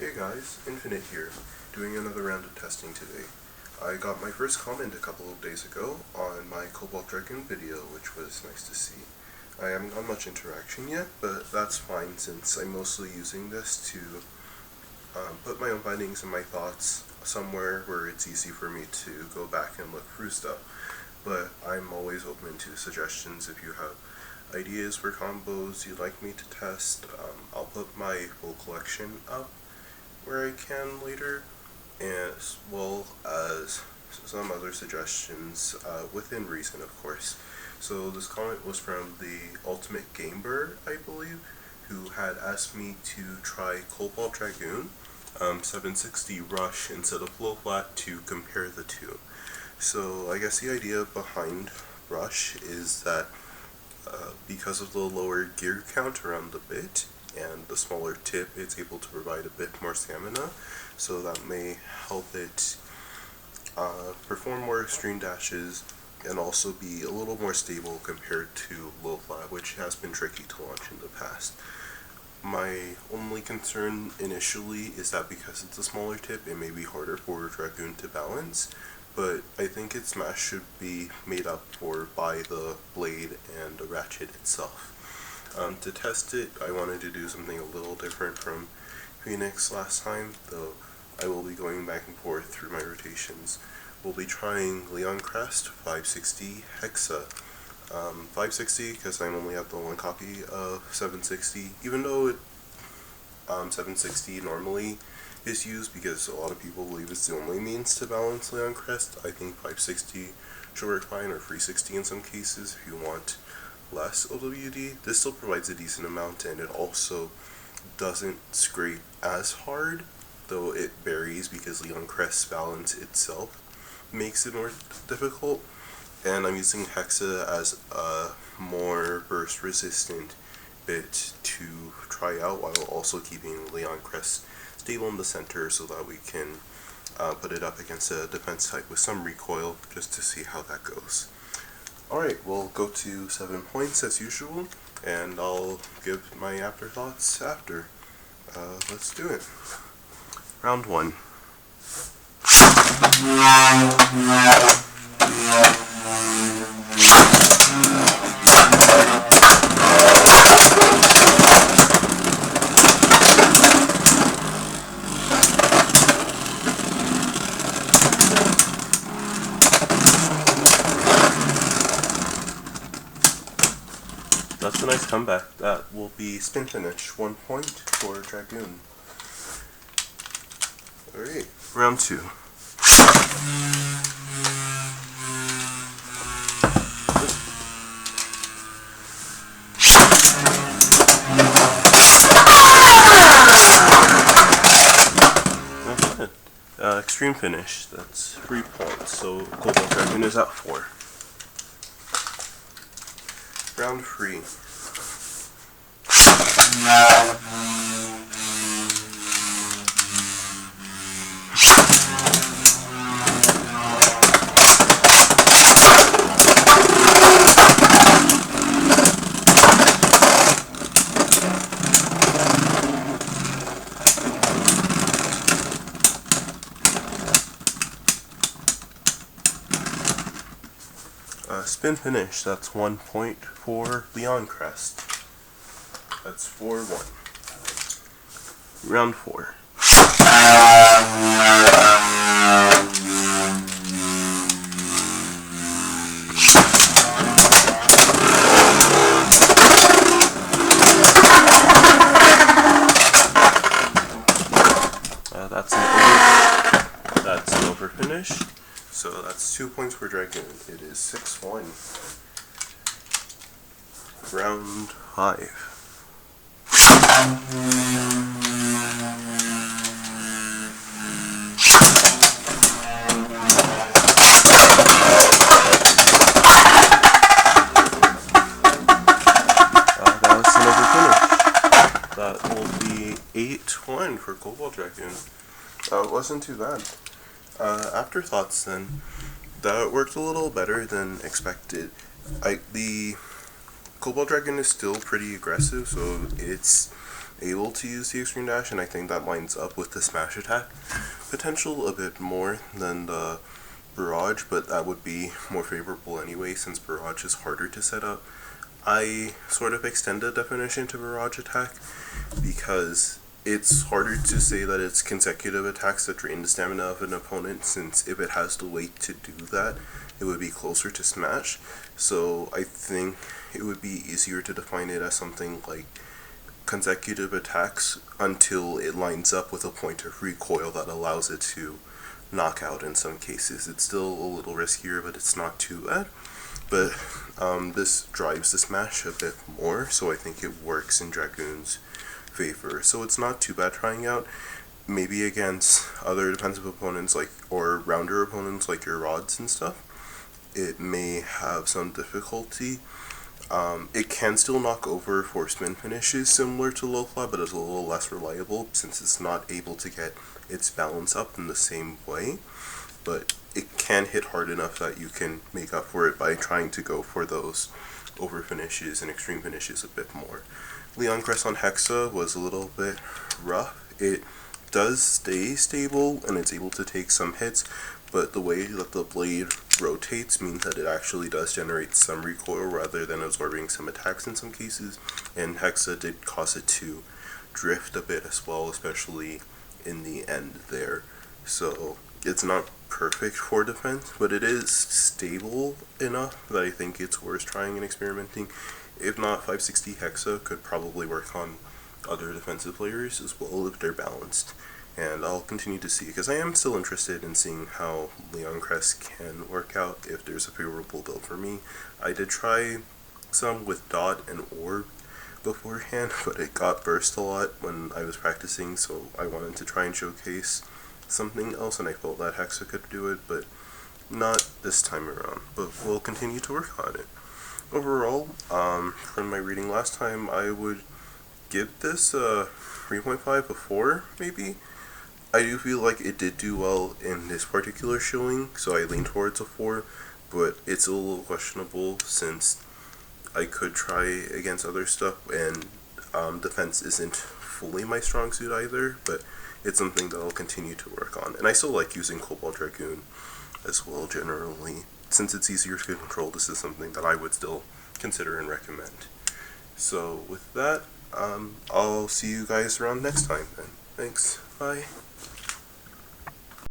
Hey guys, Infinite here, doing another round of testing today. I got my first comment a couple of days ago on my Cobalt Dragoon video, which was nice to see. I haven't got much interaction yet, but that's fine since I'm mostly using this to put my own findings and my thoughts somewhere where it's easy for me to go back and look through stuff. But I'm always open to suggestions if you have ideas for combos you'd like me to test. I'll put my full collection up where I can later, as well as some other suggestions within reason, of course. So this comment was from the Ultimate Gamer, I believe, who had asked me to try Cobalt Dragoon 760 Rush instead of low flat to compare the two. So I guess the idea behind Rush is that because of the lower gear count around the bit and the smaller tip, it's able to provide a bit more stamina, so that may help it perform more extreme dashes and also be a little more stable compared to low flat, which has been tricky to launch in the past. My only concern initially is that because it's a smaller tip, it may be harder for Dragoon to balance, but I think its mass should be made up for by the blade and the ratchet itself. To test it, I wanted to do something a little different from Phoenix last time, though I will be going back and forth through my rotations. We'll be trying Crest 560 Hexa. 560 because I only have the one copy of 760, even though 760 normally is used because a lot of people believe it's the only means to balance Crest. I think 560 should work fine, or 360 in some cases if you want less OWD. This still provides a decent amount, and it also doesn't scrape as hard, though it varies because Crest's balance itself makes it more difficult. And I'm using Hexa as a more burst resistant bit to try out, while also keeping Crest stable in the center so that we can put it up against a defense type with some recoil just to see how that goes. Alright, we'll go to 7 points as usual, and I'll give my afterthoughts after. Let's do it. Round 1. That's a nice comeback. That will be spin finish. 1 point for Dragoon. Alright, round 2. Extreme finish. That's 3 points. So Cobalt Dragoon is at 4. Round 3. Spin finish, that's 1 point for Crest. That's 4-1. Round 4. That's an over finish. So that's 2 points for Dragoon. It is 6-1. Round 5. That was an over finish. That will be 8-1 for Cobalt Dragoon. It wasn't too bad. Afterthoughts then. That worked a little better than expected. The Cobalt Dragoon is still pretty aggressive, so able to use the extreme dash, and I think that lines up with the smash attack potential a bit more than the barrage, but that would be more favorable anyway since barrage is harder to set up. I sort of extended definition to barrage attack because it's harder to say that it's consecutive attacks that drain the stamina of an opponent, since if it has to wait to do that, it would be closer to smash. So I think it would be easier to define it as something like consecutive attacks until it lines up with a point of recoil that allows it to knock out in some cases. It's still a little riskier, but it's not too bad. But this drives the smash a bit more, so I think it works in Dragoon's favor. So it's not too bad trying out. Maybe against other defensive opponents or rounder opponents like your rods and stuff, it may have some difficulty. It can still knock over for spin finishes similar to low fly, but it's a little less reliable since it's not able to get its balance up in the same way. But it can hit hard enough that you can make up for it by trying to go for those over finishes and extreme finishes a bit more. Crest on Hexa was a little bit rough. It does stay stable and it's able to take some hits, but the way that the blade rotates means that it actually does generate some recoil rather than absorbing some attacks in some cases, and Hexa did cause it to drift a bit as well, especially in the end there. So it's not perfect for defense, but it is stable enough that I think it's worth trying and experimenting. If not, 560 Hexa could probably work on other defensive players as well if they're balanced. And I'll continue to see, because I am still interested in seeing how Crest can work out if there's a favorable build for me. I did try some with Dot and Orb beforehand, but it got burst a lot when I was practicing, so I wanted to try and showcase something else, and I felt that Hexa could do it, but not this time around. But we'll continue to work on it. Overall, from my reading last time, I would give this a 3.5 before, maybe. I do feel like it did do well in this particular showing, so I lean towards a 4, but it's a little questionable since I could try against other stuff, and defense isn't fully my strong suit either, but it's something that I'll continue to work on. And I still like using Cobalt Dragoon as well generally. Since it's easier to control, this is something that I would still consider and recommend. So with that, I'll see you guys around next time then. Thanks. Bye.